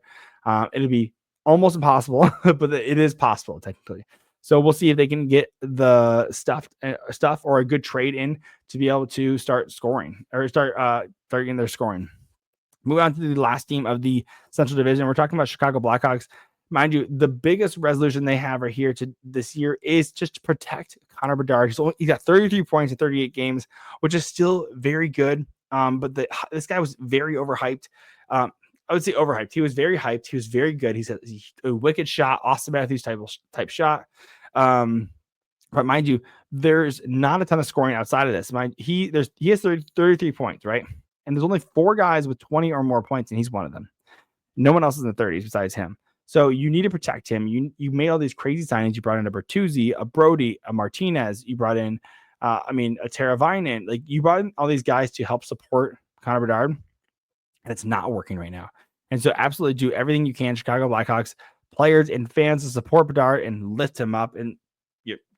It'll be almost impossible, but it is possible technically. So we'll see if they can get the stuff or a good trade in to be able to start scoring or start getting their scoring. Moving on to the last team of the Central Division. We're talking about Chicago Blackhawks. Mind you, the biggest resolution they have right here to this year is just to protect Connor Bedard. He's got 33 points in 38 games, which is still very good. But this guy was very overhyped. I would say overhyped. He was very hyped. He was very good. He's a wicked shot, Austin Matthews type shot. But mind you, there's not a ton of scoring outside of this. He has 33 points, right? And there's only 4 guys with 20 or more points, and he's one of them. No one else is in the 30s besides him. So you need to protect him. You made all these crazy signings. You brought in a Bertuzzi, a Brody, a Martinez. You brought in, a Teravainen. Like, you brought in all these guys to help support Connor Bedard, and it's not working right now. And so absolutely do everything you can, Chicago Blackhawks players and fans, to support Bedard and lift him up and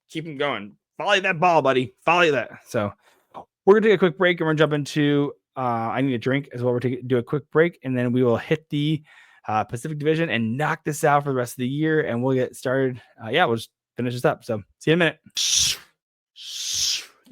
keep him going. Volley that ball, buddy. Volley that. So we're going to take a quick break, and we're going to jump into I need a drink as well. We're going to do a quick break, and then we will hit the Pacific Division and knock this out for the rest of the year, and we'll get started. We'll just finish this up. So see you in a minute.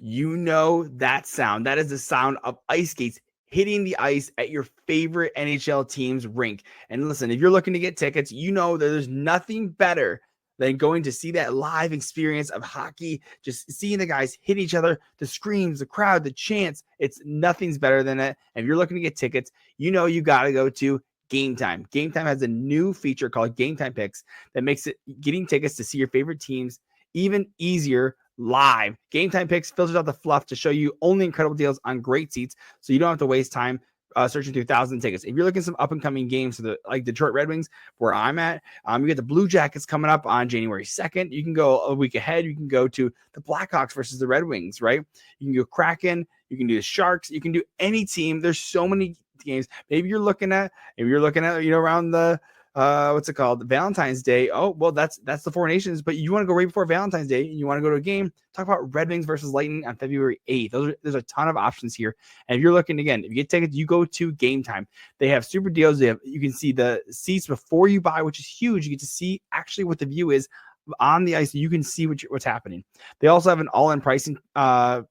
You know that sound. That is the sound of ice skates hitting the ice at your favorite NHL team's rink. And listen, if you're looking to get tickets, you know that there's nothing better than going to see that live experience of hockey, just seeing the guys hit each other, the screams, the crowd, the chants. Nothing's better than it. And if you're looking to get tickets, you know you got to go to Game Time. Game Time has a new feature called Game Time Picks that makes it getting tickets to see your favorite teams even easier live. Game Time Picks filters out the fluff to show you only incredible deals on great seats, so you don't have to waste time searching through thousands of tickets. If you're looking at some up-and-coming games, like Detroit Red Wings, where I'm at, you get the Blue Jackets coming up on January 2nd. You can go a week ahead. You can go to the Blackhawks versus the Red Wings, right? You can go Kraken. You can do the Sharks. You can do any team. There's so many games. Maybe you're looking at around the what's it called? Valentine's Day. Oh, well, that's the Four Nations, but you want to go right before Valentine's Day and you want to go to a game. Talk about Red Wings versus Lightning on February 8th. There's a ton of options here. And if you're looking, again, if you get tickets, you go to Game Time. They have super deals. You can see the seats before you buy, which is huge. You get to see actually what the view is on the ice. You can see what's happening. They also have an all-in pricing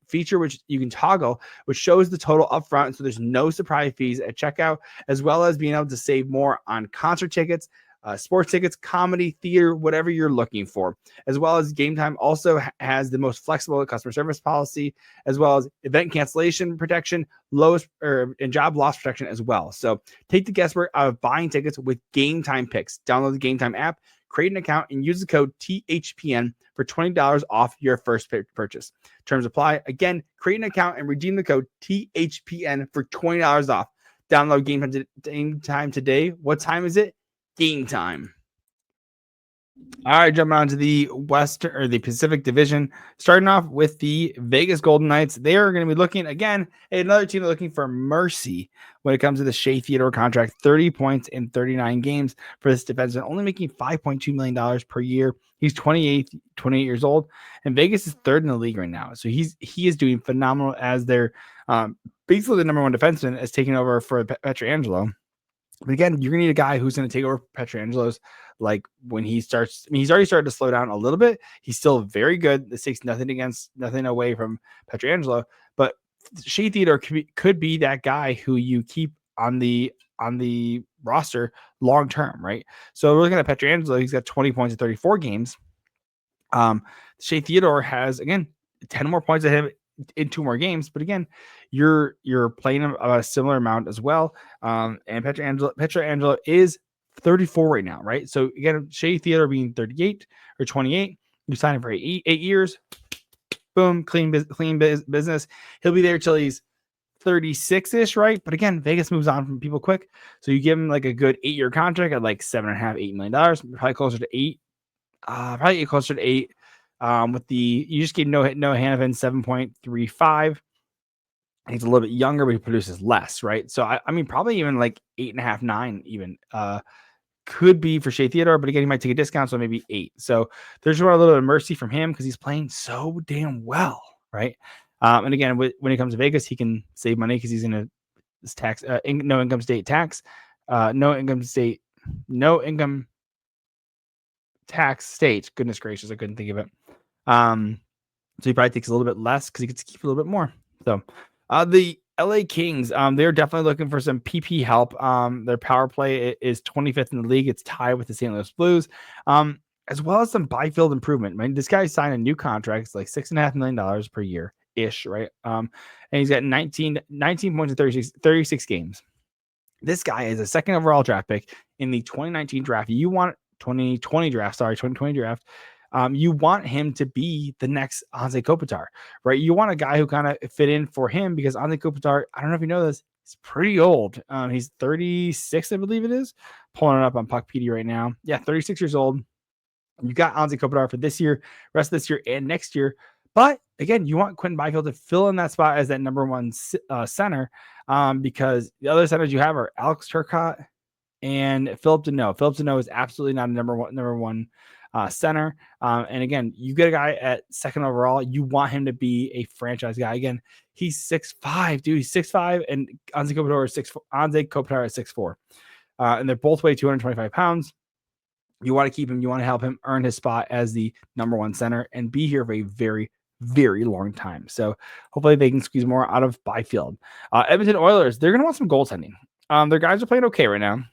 feature, which you can toggle, which shows the total upfront. So there's no surprise fees at checkout, as well as being able to save more on concert tickets, sports tickets, comedy, theater, whatever you're looking for, as well as Game Time also has the most flexible customer service policy, as well as event cancellation protection, and job loss protection as well. So take the guesswork out of buying tickets with Game Time picks. Download the Game Time app, create an account, and use the code THPN for $20 off your first purchase. Terms apply. Again, create an account and redeem the code THPN for $20 off. Download Game Time today. What time is it? Game time. All right, jumping on to the Western or the Pacific Division, starting off with the Vegas Golden Knights. They are going to be looking again at another team looking for mercy when it comes to the Shea Theodore contract. 30 points in 39 games for this defenseman, only making $5.2 million per year. He's 28 years old, and Vegas is third in the league right now. So he is doing phenomenal as their basically the number one defenseman is taking over for Pietrangelo. But again, you're going to need a guy who's going to take over Pietrangelo's, like when he starts. I mean, he's already started to slow down a little bit. He's still very good. This takes nothing away from Pietrangelo. But Shea Theodore could be that guy who you keep on the roster long term, right? So we're looking at Pietrangelo. He's got 20 points in 34 games. Shea Theodore has, again, 10 more points than him in 2 more games, but again, you're playing him a similar amount as well. And Pietrangelo is 34 right now, right? So again, Shea Theodore being 38 or 28, you sign him for 8 years. Boom, clean business. He'll be there till he's 36-ish, right? But again, Vegas moves on from people quick, so you give him like a good 8-year contract at like $7.5-8 million, probably closer to 8. Probably closer to 8. With you just gave Noah Hanifin 7.35. He's a little bit younger, but he produces less, right? So I mean, probably even like 8.5, 9 even could be for Shea Theodore, but again, he might take a discount, so maybe 8. So there's a little bit of mercy from him because he's playing so damn well, right? And again, when it comes to Vegas, he can save money because he's in a no income tax state. Goodness gracious, I couldn't think of it. So he probably takes a little bit less because he gets to keep a little bit more. So the LA Kings, they're definitely looking for some PP help. Their power play is 25th in the league. It's tied with the St. Louis Blues, as well as some Byfield improvement. I mean, this guy signed a new contract. It's like $6.5 million per year ish, right? And he's got 19 points in 36 games. This guy is a second overall draft pick in the 2019 draft. 2020 draft. You want him to be the next Anze Kopitar, right? You want a guy who kind of fit in for him because Anze Kopitar, I don't know if you know this, he's pretty old. He's 36, I believe it is. Pulling it up on Puckpedia right now. Yeah, 36 years old. You got Anze Kopitar for this year, rest of this year, and next year. But again, you want Quentin Byfield to fill in that spot as that number one center because the other centers you have are Alex Turcotte and Philip Deneau. Philip Deneau is absolutely not a number one center. And again, you get a guy at second overall. You want him to be a franchise guy. Again, he's 6'5", dude. He's 6'5", and Anze Kopitar is 6'4". And they're both weigh 225 pounds. You want to keep him. You want to help him earn his spot as the number one center and be here for a very, very long time. So hopefully they can squeeze more out of Byfield. Edmonton Oilers, they're going to want some goaltending. Their guys are playing okay right now,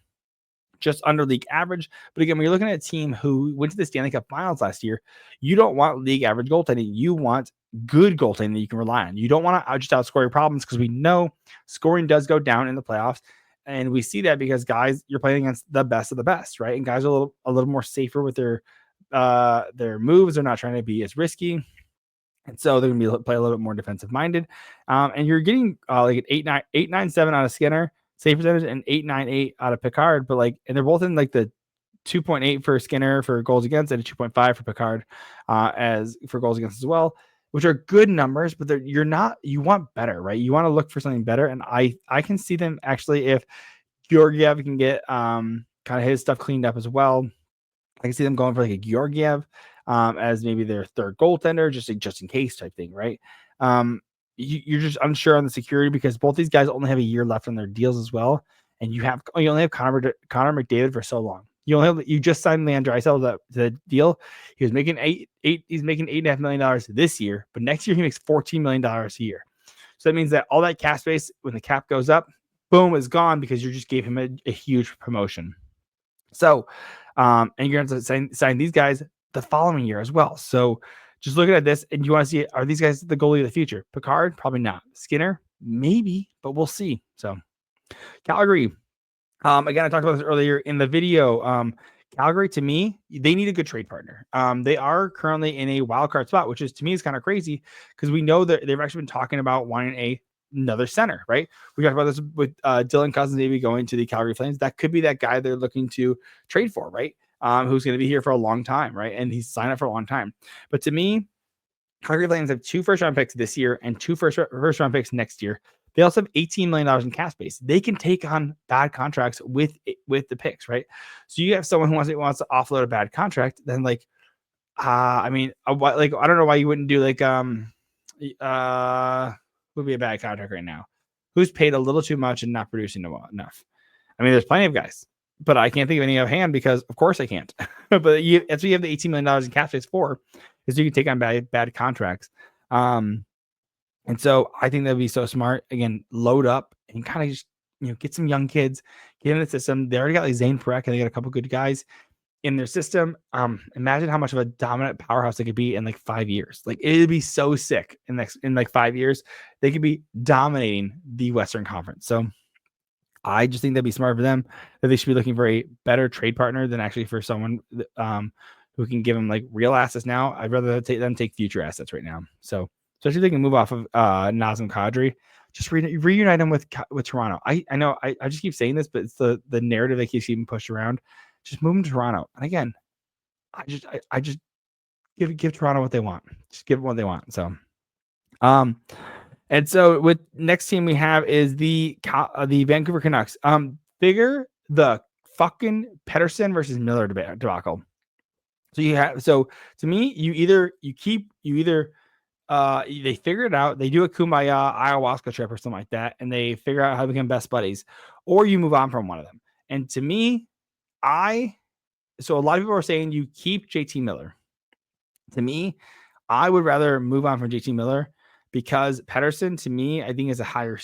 just under league average. But again, when you're looking at a team who went to the Stanley Cup Finals last year, you don't want league average goaltending. You want good goaltending that you can rely on. You don't want to just outscore your problems because we know scoring does go down in the playoffs. And we see that because guys, you're playing against the best of the best, right? And guys are a little more safer with their moves. They're not trying to be as risky. And so they're going to play a little bit more defensive minded. And you're getting like an 8.97 out of Skinner save percentage and 8.98 out of Picard, but and they're both in like the 2.8 for Skinner for goals against and a 2.5 for Picard as for goals against as well, which are good numbers, but you want better, right? You want to look for something better. And I can see them actually, if Georgiev can get kind of his stuff cleaned up as well, I can see them going for like a Georgiev as maybe their third goaltender, just in case type thing, right? You're just unsure on the security because both these guys only have a year left on their deals as well, and you only have Connor McDavid for so long. You just signed Leon Draisaitl the deal. He was making he's making $8.5 million this year, but next year he makes $14 million a year. So that means that all that cap space, when the cap goes up, boom, is gone because you just gave him a huge promotion. So, and you're going to sign these guys the following year as well. So just looking at this, and you want to see, are these guys the goalie of the future? Picard, probably not. Skinner, maybe, but we'll see. So Calgary, again, I talked about this earlier in the video. Calgary, to me, they need a good trade partner. They are currently in a wild card spot, which is, to me, is kind of crazy because we know that they've actually been talking about wanting another center, right? We talked about this with Dylan Cousens maybe going to the Calgary Flames. That could be that guy they're looking to trade for, right? Who's going to be here for a long time, right? And he's signed up for a long time. But to me, Calgary Flames have 2 first-round picks this year and 2 first-round picks next year. They also have $18 million in cap space. They can take on bad contracts with the picks, right? So you have someone who wants to offload a bad contract, then I don't know why you wouldn't do would be a bad contract right now. Who's paid a little too much and not producing enough? I mean, there's plenty of guys, but I can't think of any offhand because, of course, I can't. But that's what you have the $18 million in cap space for, is so you can take on bad contracts. And so I think that'd be so smart. Again, load up and kind of just get some young kids, get in the system. They already got Zane Parekh, and they got a couple good guys in their system. Imagine how much of a dominant powerhouse they could be in 5 years. It'd be so sick in 5 years. They could be dominating the Western Conference. So I just think that'd be smart for them, that they should be looking for a better trade partner than actually for someone who can give them real assets now. I'd rather take future assets right now. So especially if they can move off of Nazem Kadri, just reunite him with Toronto. I know I just keep saying this, but it's the narrative that keeps getting pushed around. Just move them to Toronto. And again, I just give Toronto what they want. Just give them what they want. So, and so with next team we have is the Vancouver Canucks. Figure the fucking Pettersson versus Miller debacle. So to me, they figure it out. They do a kumbaya ayahuasca trip or something like that, and they figure out how to become best buddies, or you move on from one of them. And to me, so a lot of people are saying you keep JT Miller. To me, I would rather move on from JT Miller because Pettersson, to me, I think is a higher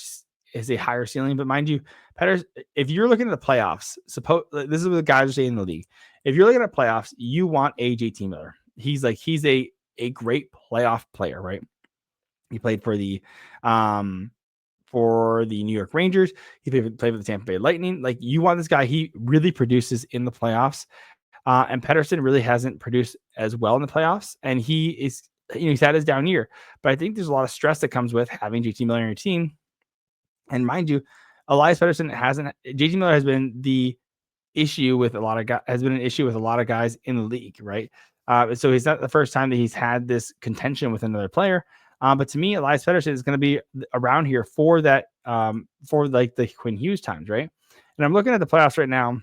ceiling. But mind you, Pettersson, if you're looking at the playoffs, this is what the guys are saying in the league. If you're looking at playoffs, you want a JT Miller. He's a great playoff player, right? He played for the New York Rangers. He played for the Tampa Bay Lightning. You want this guy. He really produces in the playoffs. And Pettersson really hasn't produced as well in the playoffs. And he's had his down year. But I think there's a lot of stress that comes with having JT Miller on your team. And mind you, Elias Pettersson JT Miller has been the issue with a lot of guys in the league, right? So he's not the first time that he's had this contention with another player. But to me, Elias Pettersson is going to be around here for that, for the Quinn Hughes times, right? And I'm looking at the playoffs right now.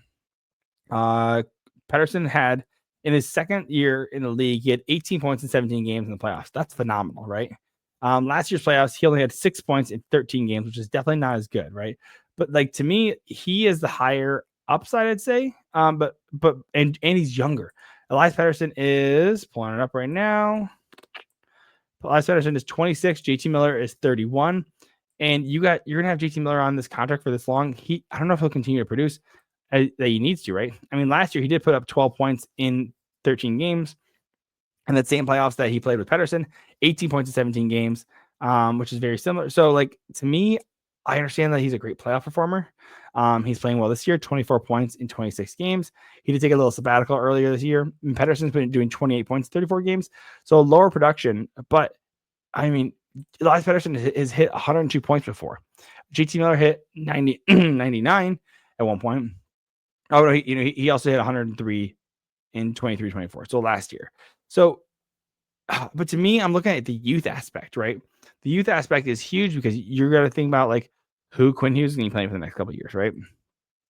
Pettersson had, in his second year in the league, he had 18 points in 17 games in the playoffs. That's phenomenal, right? Last year's playoffs, he only had 6 points in 13 games, which is definitely not as good, right? But to me, he is the higher upside, I'd say. But he's younger. Elias Pettersson is pulling it up right now. Elias Pettersson is 26. JT Miller is 31. And you're gonna have JT Miller on this contract for this long. I don't know if he'll continue to produce that he needs to, right? I mean, last year he did put up 12 points in 13 games, and that same playoffs that he played with Pettersson, 18 points in 17 games, which is very similar. So, to me, I understand that he's a great playoff performer. He's playing well this year, 24 points in 26 games. He did take a little sabbatical earlier this year. And Pettersson's been doing 28 points, 34 games. So lower production, but I mean, Elias Pettersson has hit 102 points before. JT Miller hit 99 at one point. Oh, no, he also hit 103 in 23-24. So last year. So, but to me, I'm looking at the youth aspect, right? The youth aspect is huge because you're going to think about who Quinn Hughes is going to be playing for the next couple of years, right?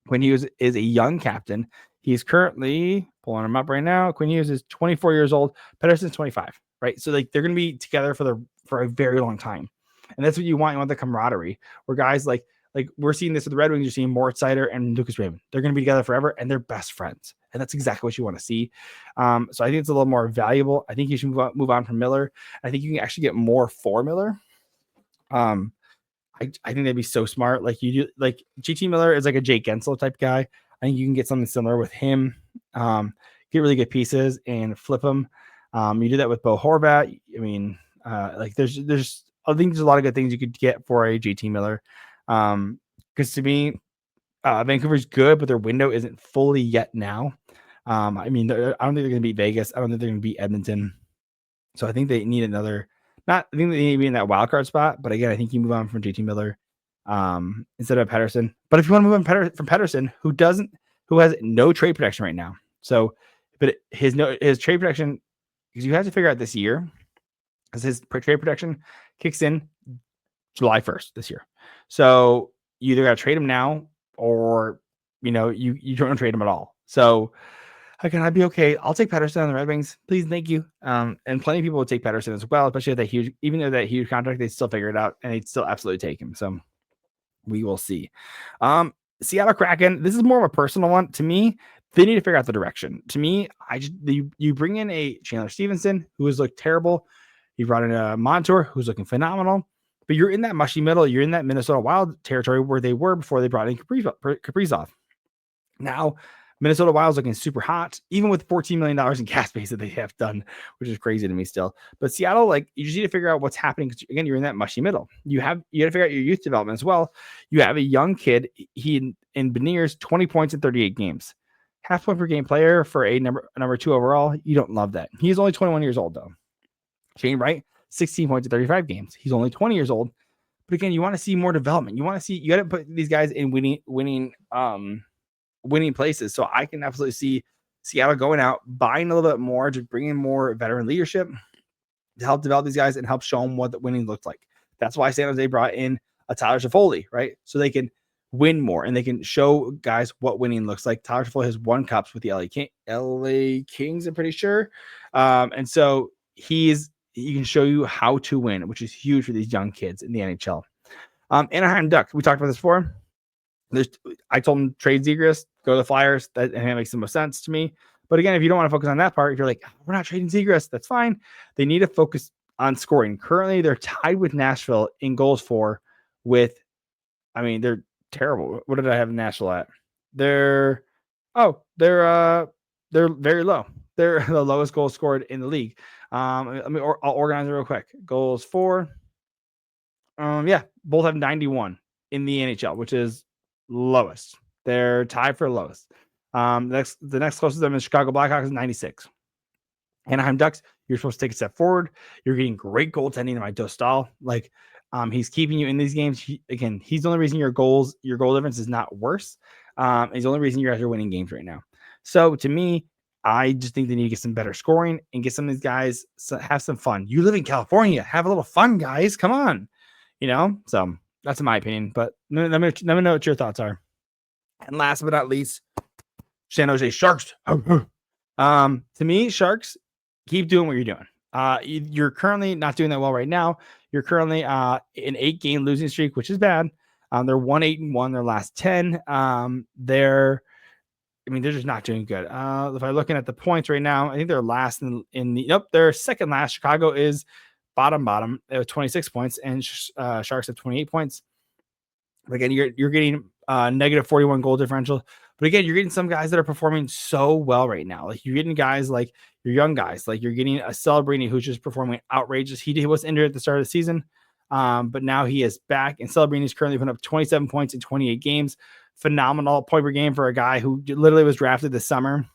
Quinn Hughes is a young captain. He's currently pulling him up right now. Quinn Hughes is 24 years old. Pettersson's 25, right? So like they're going to be together for a very long time. And that's what you want. You want the camaraderie where guys like we're seeing this with the Red Wings. You're seeing Moritz Seider and Lucas Raymond. They're going to be together forever and they're best friends. And that's exactly what you want to see. So I think it's a little more valuable. I think you should move on from Miller. I think you can actually get more for Miller. I think that'd be so smart. Like you do, like GT Miller is like a Jake Gensel type guy. I think you can get something similar with him. Get really good pieces and flip them. You do that with Bo Horvat. I mean, like I think there's a lot of good things you could get for a JT Miller. Because to me, Vancouver's good, but their window isn't fully yet now. I mean, I don't think they're going to beat Vegas. I don't think they're going to beat Edmonton. So I think they need another. I think they need to be in that wild card spot. But again, I think you move on from JT Miller instead of Pettersson. But if you want to move on from Pettersson, who has no trade protection right now. So, but his trade protection, because you have to figure out this year, because his trade protection kicks in July 1st this year. So you either got to trade him now or, you don't trade him at all. So again, I'd be okay. I'll take Pettersson on the Red Wings. Please, thank you. And plenty of people would take Pettersson as well, especially at even though that huge contract, they'd still figure it out and they'd still absolutely take him. So we will see. Seattle Kraken, this is more of a personal one. To me, they need to figure out the direction. To me, you bring in a Chandler Stevenson, who has looked terrible. You brought in a Montour, who's looking phenomenal. But you're in that mushy middle. You're in that Minnesota Wild territory where they were before they brought in Kaprizov. Now, Minnesota Wild's looking super hot, even with $14 million in cap space that they have done, which is crazy to me still. But Seattle, you just need to figure out what's happening. Because again, you're in that mushy middle. You got to figure out your youth development as well. You have a young kid. He in Beniers, 20 points in 38 games, half point per game player for a number 2 overall. You don't love that. He's only 21 years old though. Shane Wright, 16 points in 35 games. He's only 20 years old. But again, you want to see more development. You got to put these guys in winning places. So I can absolutely see Seattle going out, buying a little bit more, just bringing more veteran leadership to help develop these guys and help show them what the winning looks like. That's why San Jose brought in a Tyler Toffoli, right? So they can win more and they can show guys what winning looks like. Tyler Toffoli has won cups with the LA Kings, I'm pretty sure. And so he can show you how to win, which is huge for these young kids in the NHL. Anaheim Ducks, we talked about this before. I told him trade Zegras, go to the Flyers. That makes the most sense to me. But again, if you don't want to focus on that part, if you're like, we're not trading Zegras, that's fine. They need to focus on scoring. Currently, they're tied with Nashville in goals for they're terrible. What did I have Nashville at? They're very low. They're the lowest goal scored in the league. I'll organize it real quick. Goals for, both have 91 in the NHL, which is lowest. They're tied for lowest. The next closest to them is Chicago Blackhawks, 96. Anaheim Ducks, you're supposed to take a step forward. You're getting great goaltending in my Dostal. He's keeping you in these games. He's the only reason your goal difference is not worse. He's the only reason you guys are winning games right now. So to me, I just think they need to get some better scoring and get some of these guys have some fun. You live in California, have a little fun, guys. Come on, So that's in my opinion. But let me know what your thoughts are. And last but not least, San Jose Sharks. To me, Sharks, keep doing what you're doing. You're currently not doing that well right now. You're currently an 8-game losing streak, which is bad. They're 1-8-1 their last 10. They're just not doing good. If I'm looking at the points right now, I think they're last they're second last. Chicago is bottom. They have 26 points, and Sharks have 28 points. But again, you're getting negative 41 goal differential. But again, you're getting some guys that are performing so well right now. You're getting guys like your young guys. You're getting a Celebrini who's just performing outrageous. He was injured at the start of the season, but now he is back. And Celebrini is currently putting up 27 points in 28 games. Phenomenal point per game for a guy who literally was drafted this summer.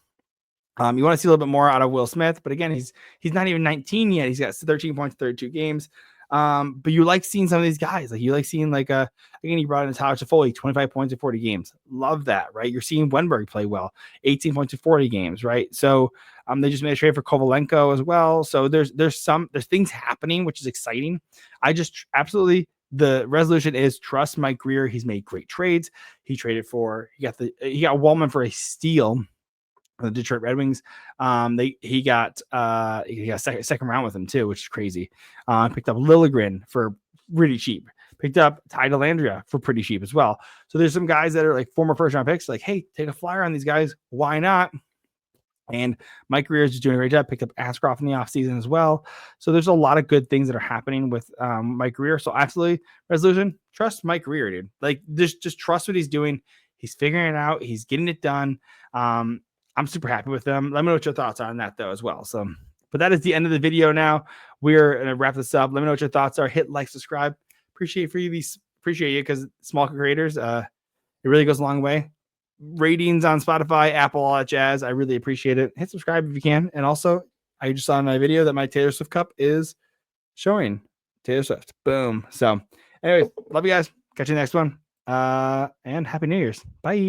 You want to see a little bit more out of Will Smith, but again, he's not even 19 yet. He's got 13 points, 32 games. But you like seeing some of these guys. You like seeing again, you brought in Tyler Toffoli, 25 points in 40 games. Love that, right? You're seeing Wenberg play well, 18 points in 40 games, right? So they just made a trade for Kovalenko as well. So there's things happening, which is exciting. The resolution is trust Mike Grier. He's made great trades. He got Wallman for a steal the Detroit Red Wings. He got second round with them too, which is crazy. Picked up Liljegren for really cheap. Picked up Ty Dellandrea for pretty cheap as well. So there's some guys that are like former first round picks, like, hey, take a flyer on these guys. Why not? And Mike Greer is just doing a great job. Picked up Ashcroft in the offseason as well. So there's a lot of good things that are happening with Mike Greer. So absolutely, resolution, trust Mike Greer, dude. Like, just trust what he's doing. He's figuring it out. He's getting it done. I'm super happy with them. Let me know what your thoughts are on that, though, as well. So, but that is the end of the video now. We're going to wrap this up. Let me know what your thoughts are. Hit like, subscribe. Appreciate you because small creators, it really goes a long way. Ratings on Spotify, Apple, all that jazz. I really appreciate it. Hit subscribe if you can. And also, I just saw in my video that my Taylor Swift cup is showing Taylor Swift. Boom. So, anyways, love you guys. Catch you next one. And Happy New Year's. Bye.